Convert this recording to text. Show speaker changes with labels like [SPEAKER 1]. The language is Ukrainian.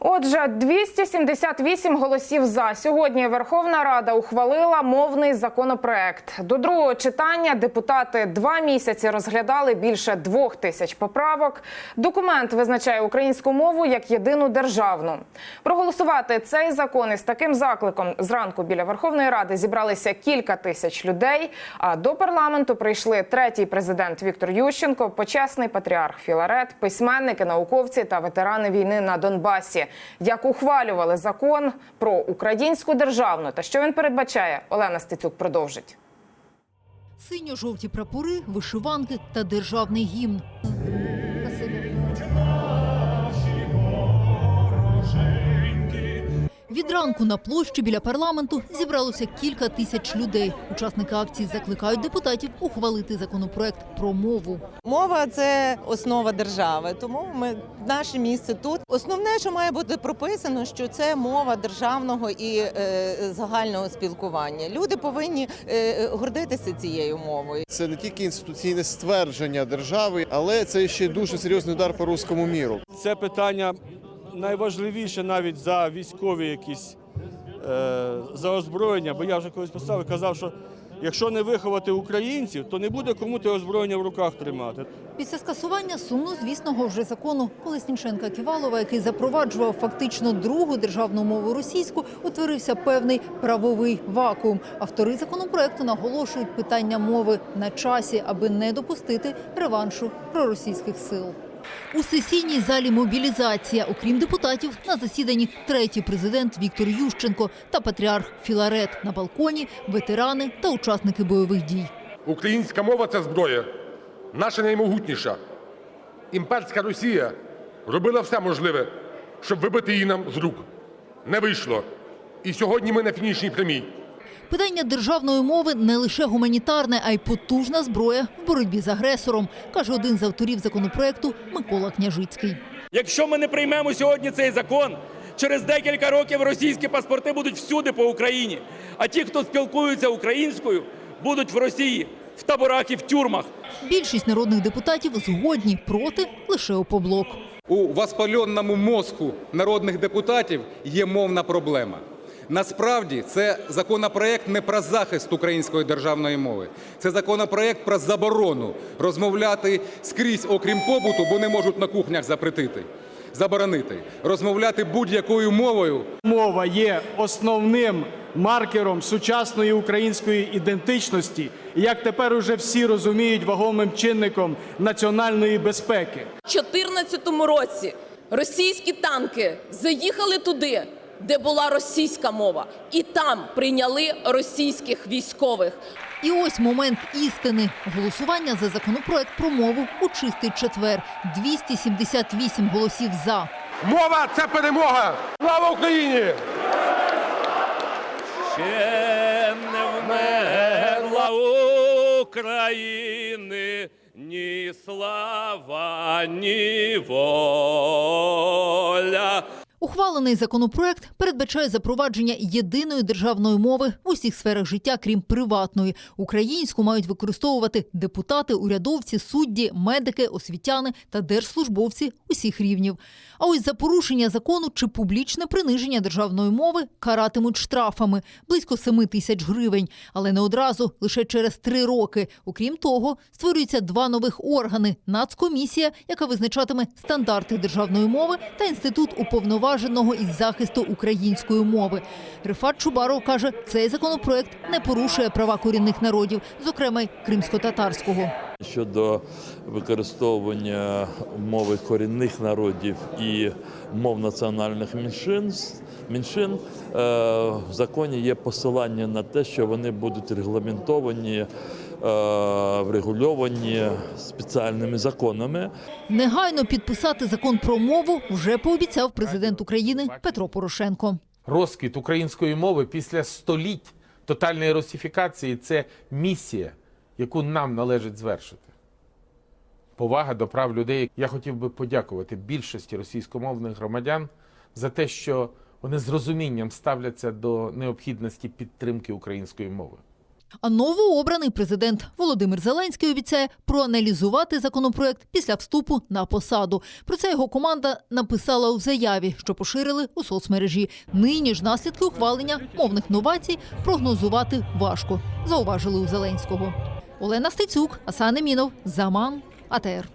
[SPEAKER 1] Отже, 278 голосів «за». Сьогодні Верховна Рада ухвалила мовний законопроект. До другого читання депутати 2 місяці розглядали більше 2000 поправок. Документ визначає українську мову як єдину державну. Проголосувати цей закон із таким закликом зранку біля Верховної Ради зібралися кілька тисяч людей. А до парламенту прийшли третій президент Віктор Ющенко, почесний патріарх Філарет, письменники, науковці та ветерани війни на Донбасі. Як ухвалювали закон про українську державну та що він передбачає, Олена Стецюк продовжить.
[SPEAKER 2] Синьо-жовті прапори, вишиванки та державний гімн. Від ранку на площі біля парламенту зібралося кілька тисяч людей. Учасники акції закликають депутатів ухвалити законопроект про мову.
[SPEAKER 3] Мова – це основа держави, тому наше місце тут. Основне, що має бути прописано, що це мова державного і загального спілкування. Люди повинні гордитися цією мовою.
[SPEAKER 4] Це не тільки інституційне ствердження держави, але це ще дуже серйозний удар по руському міру.
[SPEAKER 5] Це питання найважливіше навіть за військові якісь, за озброєння, бо я вже колись писав і казав, що якщо не виховати українців, то не буде кому те озброєння в руках тримати.
[SPEAKER 2] Після скасування сумнозвісного вже закону Колесніченка-Ківалова, який запроваджував фактично другу державну мову російську, утворився певний правовий вакуум. Автори законопроекту наголошують питання мови на часі, аби не допустити реваншу проросійських сил. У сесійній залі мобілізація. Окрім депутатів, на засіданні третій президент Віктор Ющенко та патріарх Філарет. На балконі ветерани та учасники бойових дій.
[SPEAKER 6] Українська мова – це зброя, наша наймогутніша. Імперська Росія робила все можливе, щоб вибити її нам з рук. Не вийшло. І сьогодні ми на фінішній прямій.
[SPEAKER 2] Питання державної мови не лише гуманітарне, а й потужна зброя в боротьбі з агресором, каже один з авторів законопроекту Микола Княжицький.
[SPEAKER 7] Якщо ми не приймемо сьогодні цей закон, через декілька років російські паспорти будуть всюди по Україні. А ті, хто спілкуються українською, будуть в Росії, в таборах і в тюрмах.
[SPEAKER 2] Більшість народних депутатів згодні, проти лише ОПОБЛОК.
[SPEAKER 8] У воспаленому мозку народних депутатів є мовна проблема. Насправді, це законопроект не про захист української державної мови. Це законопроект про заборону розмовляти скрізь, окрім побуту, бо не можуть на кухнях заборонити. Розмовляти будь-якою мовою.
[SPEAKER 9] Мова є основним маркером сучасної української ідентичності і, як тепер уже всі розуміють, вагомим чинником національної безпеки.
[SPEAKER 10] У 2014 році російські танки заїхали туди, де була російська мова, і там прийняли російських військових.
[SPEAKER 2] І ось момент істини. Голосування за законопроект про мову у чистий четвер. 278 голосів «за».
[SPEAKER 6] Мова – це перемога! Слава Україні!
[SPEAKER 7] Ще не вмерла України ні слава, ні воля.
[SPEAKER 2] Ухвалений законопроект передбачає запровадження єдиної державної мови в усіх сферах життя, крім приватної. Українську мають використовувати депутати, урядовці, судді, медики, освітяни та держслужбовці усіх рівнів. А ось за порушення закону чи публічне приниження державної мови каратимуть штрафами – близько 7 тисяч гривень. Але не одразу, лише через 3 роки. Окрім того, створюються 2 нових органи – Нацкомісія, яка визначатиме стандарти державної мови, та Інститут уповноваженого із захисту української мови. Рифат Чубаров каже, цей законопроект не порушує права корінних народів, зокрема й кримсько-татарського.
[SPEAKER 11] Щодо використовування мови корінних народів і мов національних меншин, в законі є посилання на те, що вони будуть регламентовані, врегульовані спеціальними законами.
[SPEAKER 2] Негайно підписати закон про мову вже пообіцяв президент України Петро Порошенко.
[SPEAKER 12] Розквіт української мови після століть тотальної русифікації – це місія, яку нам належить звершити. Повага до прав людей. Я хотів би подякувати більшості російськомовних громадян за те, що вони з розумінням ставляться до необхідності підтримки української мови.
[SPEAKER 2] А новообраний президент Володимир Зеленський обіцяє проаналізувати законопроект після вступу на посаду. Про це його команда написала у заяві, що поширили у соцмережі. Нині ж наслідки ухвалення мовних новацій прогнозувати важко, зауважили у Зеленського. Олена Стецюк, Асан Емінов, Заман, АТР.